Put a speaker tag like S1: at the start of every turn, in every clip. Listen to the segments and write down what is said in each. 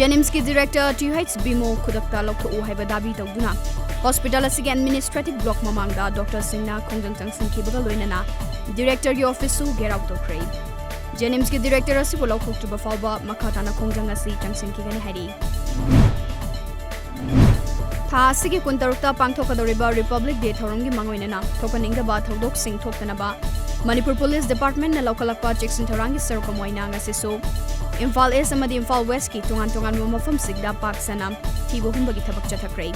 S1: जेनिम्स की director TH Bimo खुदकता लौथोकु हाइबा दाबी तौदुना हॉस्पिटल असिगे एडमिनिस्ट्रेटिव ब्लॉक ममांगदा डॉक्टर सिंहना खोंजंग चंगसिंखिबगा लोइनना डायरेक्टर की ऑफिस गेट आउट तौख्रे जेनिम्स की डायरेक्टर असिबु लौथोक्तुबा फावबा मखाताना खोंजंग असि चंगसिंखिगनि हाइरि था असिगे कुंतरुक्ता पांगथोकदौरिबा रिपब्लिक डे थौरंगी मांगोइनना थोकनिंगदबा थौदोकसिंग थोक्तनबा मणिपुर पुलिस डिपार्टमेंट ने लौकलकपा चेक्सिन थौरांगी सरुकम ओइना ngasisu इम्फाल ईस्ट अमदी इम्फाल वेस्ट की तोंगान मफम सिगदा पाक सना थीबो हुंबगी थबक चथख्रे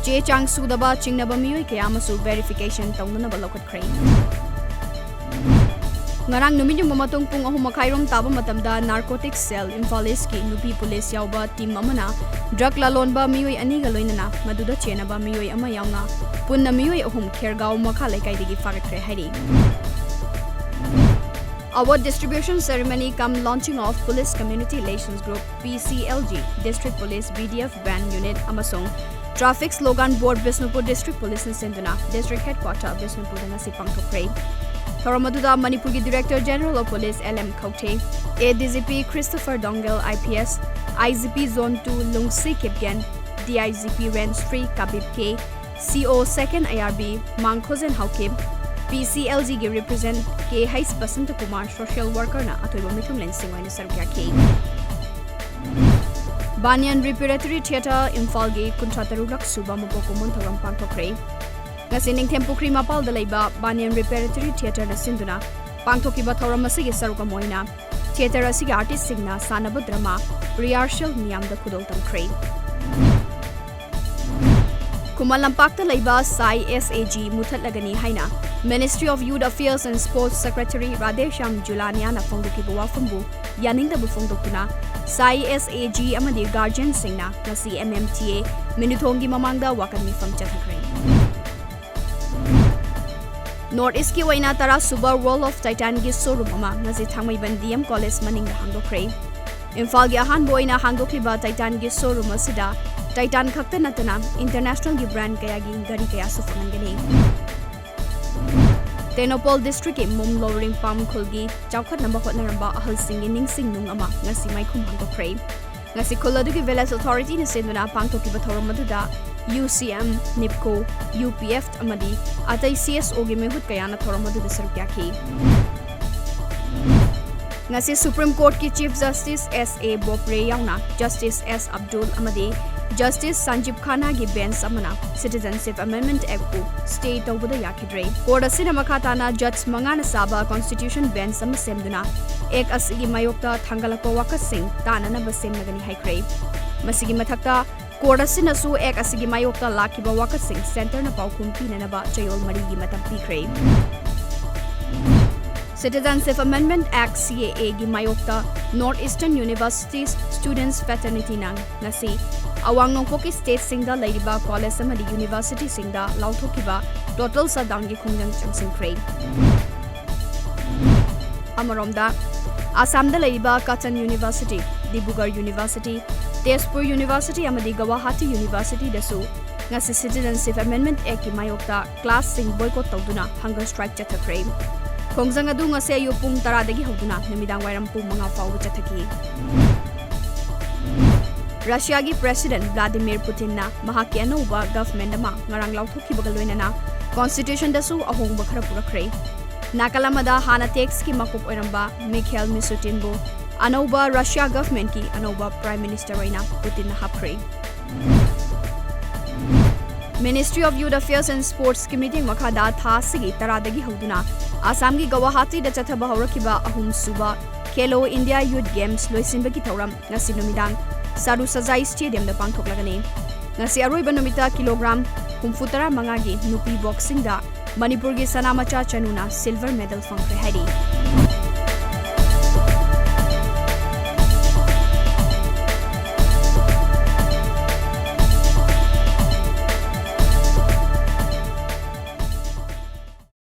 S1: चे चांग सुदबा चिंगनबा मियोय कयामसु verification तौननबा लौकत्ख्रे ngarang numidum mamatong pung ahum makhairom taba matamda narcotic cell Imphal east की नुपी पुलिस यावबा टीम अमना ड्रग लालोनबा मियोय अनि गा लोइनना मदुदा चेनबा मियोय अमा यावना पुन्ना मियोय अहum खेरगाव मखा लेकाइदगी फागत्ख्रे हाइरि Award distribution ceremony come launching of Police Community Relations Group PCLG District Police BDF Band Unit amasung Traffic Slogan Board Bisnupur District Police Sinduna District Headquarter Bisnupur ngasi pangthokre Thoramaduda Manipur ki Director General of Police LM Kaute ADGP Christopher Dongel IPS IGP Zone 2 Lungsi Kipgen DIGP Range 3 Kabib K CO 2nd IRB Mangkhozen Haukib PCLG के represent के हाइस Basant Kumar social worker ना अथोइबो मिथुम lensing वाइने सरक्या के banyan repertory theatre Imphal के कुंठातरुलक सुबा मपोको मुनथरम पांथोख्रे ngasi ningthem pukri mapal da leiba Banian repertory theatre na sinduna पांथोकिबा थौरम असि के सरुका मोइना थिएटर असि के आर्टिस्ट सिंगना सानब ड्रामा रिहर्सल नियम दा खुदोल तमख्रे Kumal Lampakta Leiba Sai SAG Muthatlagani Haina Ministry of Youth Affairs and Sports Secretary Radhesham Julaniana Fongduki Wafambu Yaninda Bufongdukuna Sai SAG Amadi Guardian Singna Nasi MMTA Minuthongi Mamangda Wakani from Chathakre North East ki waina tara Suba Wall of Titan gi Sorumama Nasi Thangmai Bandiam College Maning Hangdokre Imphal gi ahan boina Hangdokliba Titan gi Soruma Sida Titan khakta natana international gi brand kaya gi gari kaya su fangani Tenopol district ke mum lowering pam khulgi chawkhat number hotnaramba ahal singi ningsing nung ama ngasi mai khum hangdo pray ngasi khuladu gi village authority ne senduna pangthoki bathoram maduda UCM NIPCO UPF amadi atai CSO gi mehut kaya na thoram maduda sarukya ki ngasi Supreme Court ki Chief Justice SA Bopre yauna Justice S Abdul amadi Justice Sanjeev Khanna ki bench amana Citizenship Amendment Act ku stay tawbada yakidre court asina makhatana judge mangana saba constitution bench am semduna ek asigi mayokta thangalakpa wakasing tanana basemnagani haikre masigi mathakta court asina su ek asigi mayokta lakiba wakasing center na paukum pinanaba chayol mari gi matam pikre Citizenship Amendment Act CAA gi mayokta Northeastern University's Students Fraternity nang ngasi awang nongpoki state singda laiba college amadi university singda lauthokiba total sadang gi khungjang changsingkre amaromda Assam da laiba Cotton University Dibrugarh University Tezpur University amadi Guwahati University dasu ngasi Citizenship Amendment Act gi mayokta class sing boycott tawduna hunger strike chathakre Khongjang adu ngase ayu pung 10 dagi hoduna namidang wairam pung 5 fawba chathaki Russia ki President Vladimir Putin na mahaki anouba government ama ngarang lauthokibaga loinana constitution dasu ahongba khara purakre nakalamada hana tax ki makup oiramba Mikhail Mishustin bo anouba Russia government ki anouba prime minister raina Putin na hapre Ministry of Youth Affairs and Sports Committee makhada tha sigi 10 dagi hoduna Assam ki Guwahati da chathaba hawrakiba ahum suba Khelo India Youth Games loisinba ki thauram ngasi numidang Saru Sajai Stadium da pangthoklagani ngasi aroiba numita kilogram 35 gi nupi boxing da Manipur gi Sanamacha Chanuna silver medal fangre hari